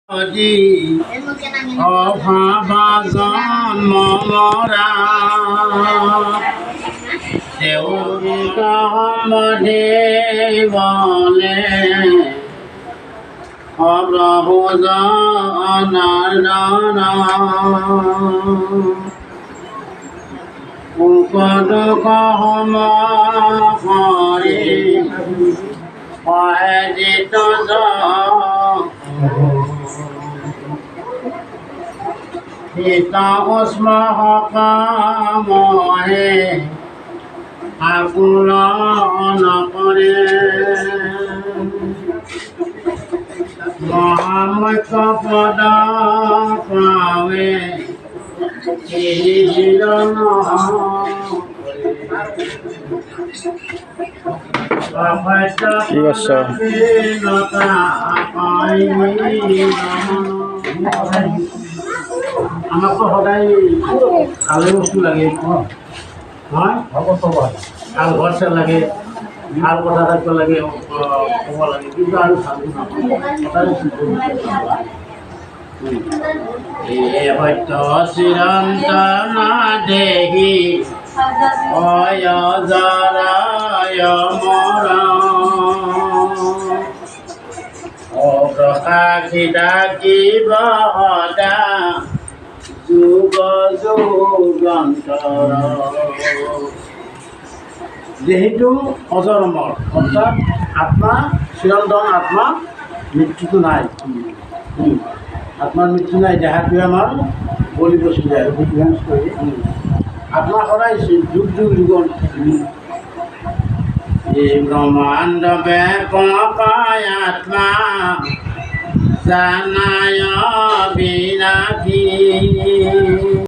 আজি অভাবাগন মমৰা দেউৰিকামধে বলে অব্ৰভুজ অনাৰ্দন সুখ সম কৰি সহেজিত পিতা উষ্ম সকামহে আকুল নকৰে মহামুখ্য পদ পাৱে ঠিক আছে আমাকতো সদায় ভালে বস্তু লাগে হয় ভাল ঘৰ চাল লাগে ভাল কথা থাকিব লাগে ক'ব লাগে কিন্তু আৰু ভাল এই সত্য চিৰন্তন দেহি অয় জৰায় মৰ অপ্ৰকাশিতা কিব সদা যুগ যুগান্তৰ যেহেতু অজৰমৰ অৰ্থাৎ আত্মা চিৰন্তন আত্মা মৃত্যুটো নাই আত্মাৰ মৃত্যু নাই দেহাটোৱে আমাৰ বলি পচি যায় আত্মা সদায় যুগ যুগ যুগত এই ব্ৰহ্মাণ্ড ব্যাপকায় আত্মা জানায় বিনাশী